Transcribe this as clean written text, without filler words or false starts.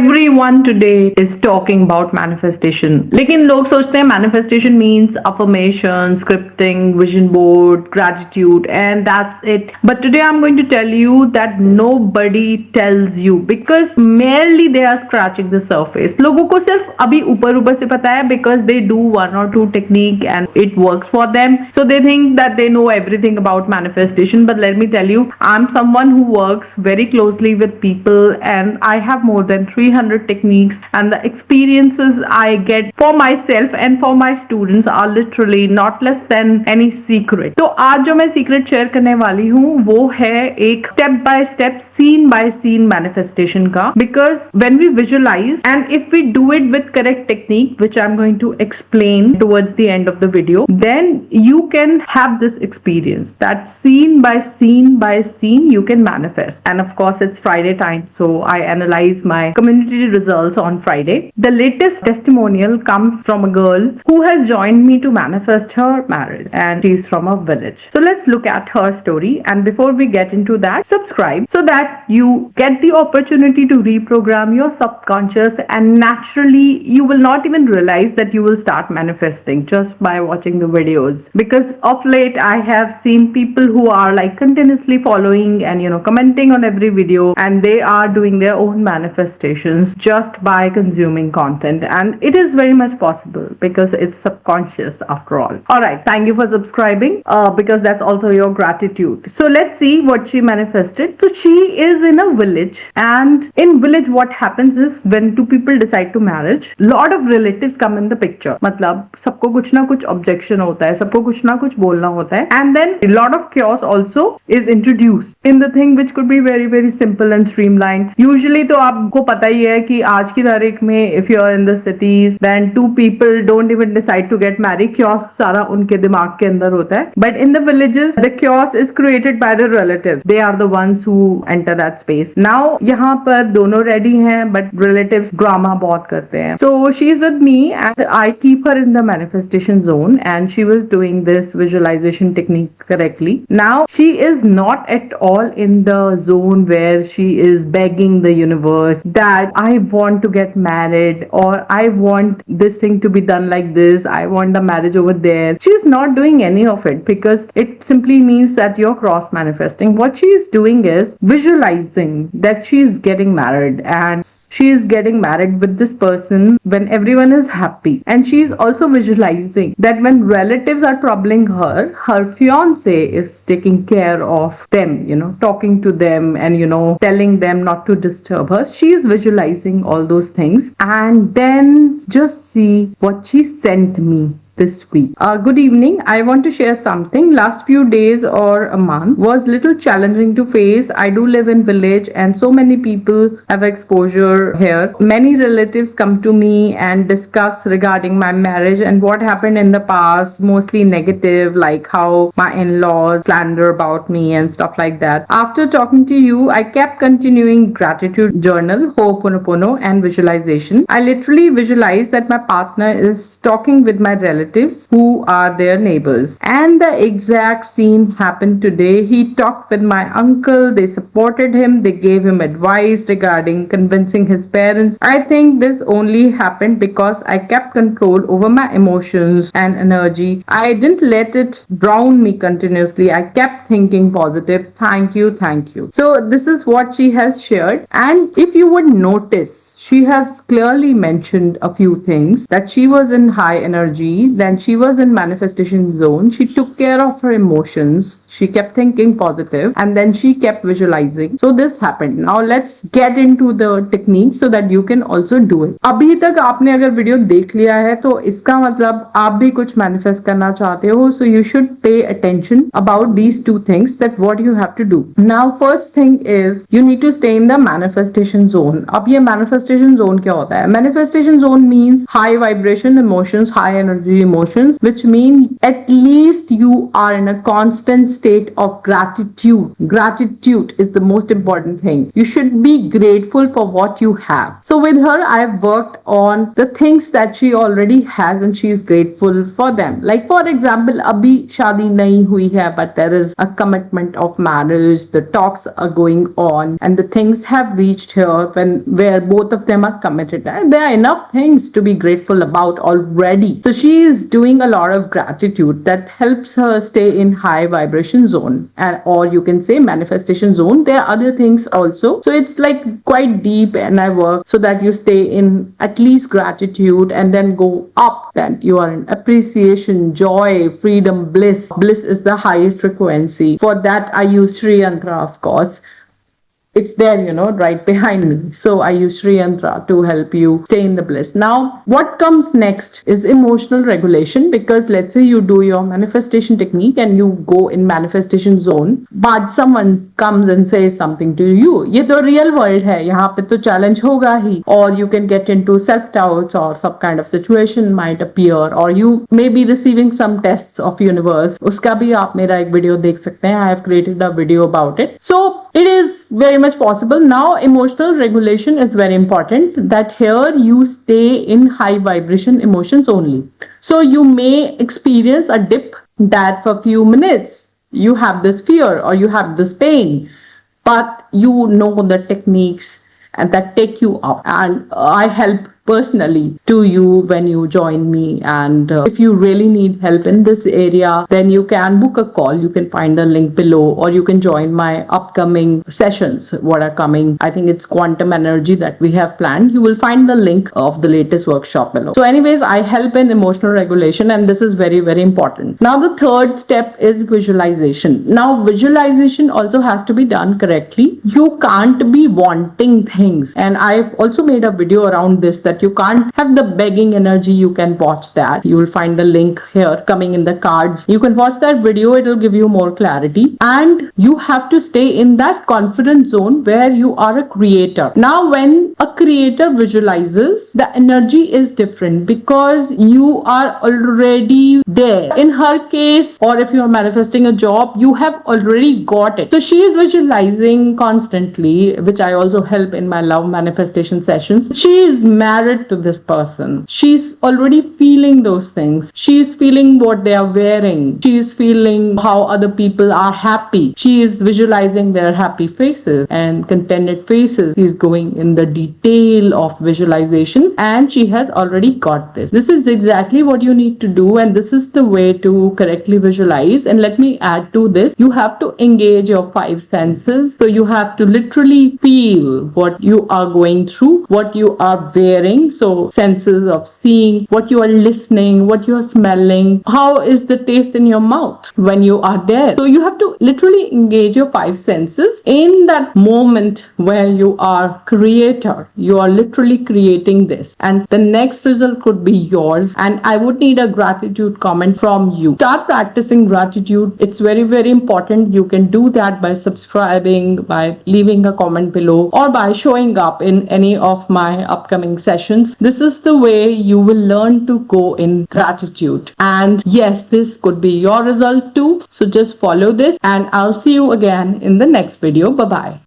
Everyone today is talking about manifestation. लेकिन लोग सोचते हैं manifestation means affirmation, scripting, vision board, gratitude, and that's it. But today I'm going to tell you that nobody tells you because merely they are scratching the surface. लोगों को सिर्फ अभी ऊपर ऊपर से पता है because they do one or two technique and it works for them. So they think that they know everything about manifestation. But let me tell you, I'm someone who works very closely with people and I have more than 300 techniques, and the experiences I get for myself and for my students are literally not less than any secret. तो आज जो मैं secret share करने वाली हूँ वो है एक step by step scene by scene manifestation का, because when we visualize and if we do it with correct technique which I'm going to explain towards the end of the video, then you can have this experience that scene by scene you can manifest. And of course it's Friday time, so I analyze my community results on Friday. The latest testimonial comes from a girl who has joined me to manifest her marriage, and she's from a village. So let's look at her story, and before we get into that, subscribe so that you get the opportunity to reprogram your subconscious, and naturally you will not even realize that you will start manifesting just by watching the videos. Because of late I have seen people who are like continuously following and commenting on every video, and they are doing their own manifestations just by consuming content, and it is very much possible because it's subconscious after all right, thank you for subscribing, because that's also your gratitude. So let's see what she manifested. So she is in a village, and in village what happens is when two people decide to marriage, lot of relatives come in the picture. मतलब सबको कुछ ना कुछ objection होता है, सबको कुछ ना कुछ बोलना होता है, and then a lot of chaos also is introduced in the thing which could be very very simple and streamlined. Usually तो आपको पता ही है कि आज की तारीख में if you are in the cities then two people don't even decide to get married, chaos सारा उनके दिमाग के अंदर होता है. But in the villages the chaos is created by the relatives. They are the ones who enter that space. Now यहाँ पर दोनों ready हैं but relatives drama बहुत करते हैं. So she is with me and I keep her in the manifestation zone, and she was doing this visualization technique correctly. Now she is not at all in the zone where she is begging the universe that I want to get married, or I want this thing to be done like this, I want the marriage over there. She is not doing any of it because it simply means that you're cross manifesting. What she is doing is visualizing that she is getting married, and she is getting married with this person when everyone is happy. And she is also visualizing that when relatives are troubling her, her fiance is taking care of them, talking to them and, telling them not to disturb her. She is visualizing all those things. And then just see what she sent me this week. Good evening. I want to share something. Last few days or a month was little challenging to face. I do live in village and so many people have exposure here. Many relatives come to me and discuss regarding my marriage and what happened in the past, mostly negative, like how my in-laws slander about me and stuff like that. After talking to you, I kept continuing gratitude journal, Ho'oponopono, and visualization. I literally visualized that my partner is talking with my relatives who are their neighbors, and the exact scene happened today. He talked with my uncle, they supported him, they gave him advice regarding convincing his parents. I think this only happened because I kept control over my emotions and energy. I didn't let it drown me continuously. I kept thinking positive. Thank you. So this is what she has shared, and if you would notice, she has clearly mentioned a few things, that she was in high energy, then she was in manifestation zone, she took care of her emotions, she kept thinking positive, and then she kept visualizing. So this happened. Now let's get into the technique so that you can also do it. अभी तक आपने अगर video देख लिया है तो इसका मतलब आप भी कुछ मैनिफेस्ट करना चाहते हो, so you should pay attention about these two things, that what you have to do. Now first thing is you need to stay in the manifestation zone. अब ये manifestation zone क्या होता है? Manifestation zone means high vibration emotions, high energy emotions, which mean at least you are in a constant state of gratitude. Gratitude is the most important thing. You should be grateful for what you have. So with her, I've worked on the things that she already has and she is grateful for them. Like for example, abhi shadi nahi hui hai, but there is a commitment of marriage. The talks are going on and the things have reached here where both of them are committed. And there are enough things to be grateful about already. So she is doing a lot of gratitude that helps her stay in high vibration zone, and or you can say manifestation zone. There are other things also. So it's like quite deep, and I work so that you stay in at least gratitude and then go up, that you are in appreciation, joy, freedom, bliss. Bliss is the highest frequency. For that I use Sri Yantra, of course. It's there, right behind me. So I use Sri Yantra to help you stay in the bliss. Now, what comes next is emotional regulation, because let's say you do your manifestation technique and you go in manifestation zone, but someone comes and says something to you. Ye to real world hai, yahan pe to challenge hoga hi. Or you can get into self-doubts, or some kind of situation might appear, or you may be receiving some tests of universe. Uska bhi aap mera ek video dekh sakte hain. I have created a video about it. So it is very much possible. Now, emotional regulation is very important, that here you stay in high vibration emotions only. So you may experience a dip that for a few minutes you have this fear or you have this pain, but you know the techniques and that take you up. And I help personally to you when you join me, and if you really need help in this area, then you can book a call. You can find the link below, or you can join my upcoming sessions what are coming. I think it's quantum energy that we have planned. You will find the link of the latest workshop below. So anyways, I help in emotional regulation, and this is very, very important. Now the third step is visualization. Now visualization also has to be done correctly. You can't be wanting things, and I've also made a video around this, that you can't have the begging energy. You can watch that. You will find the link here coming in the cards. You can watch that video. It will give you more clarity, and you have to stay in that confident zone where you are a creator. Now when a creator visualizes, the energy is different because you are already there. In her case, or if you are manifesting a job, you have already got it. So she is visualizing constantly, which I also help in my love manifestation sessions. She is married to this person. She's already feeling those things. She's feeling what they are wearing. She's feeling how other people are happy. She is visualizing their happy faces and contented faces. She's going in the detail of visualization, and she has already got this. This is exactly what you need to do, and this is the way to correctly visualize. And let me add to this, you have to engage your five senses. So you have to literally feel what you are going through, what you are wearing. So senses of seeing, what you are listening, what you are smelling, how is the taste in your mouth when you are there. So you have to literally engage your five senses in that moment where you are creator. You are literally creating this, and the next result could be yours. And I would need a gratitude comment from you. Start practicing gratitude. It's very, very important. You can do that by subscribing, by leaving a comment below, or by showing up in any of my upcoming sessions. This is the way you will learn to go in gratitude. And yes, this could be your result too. So just follow this, and I'll see you again in the next video. Bye bye.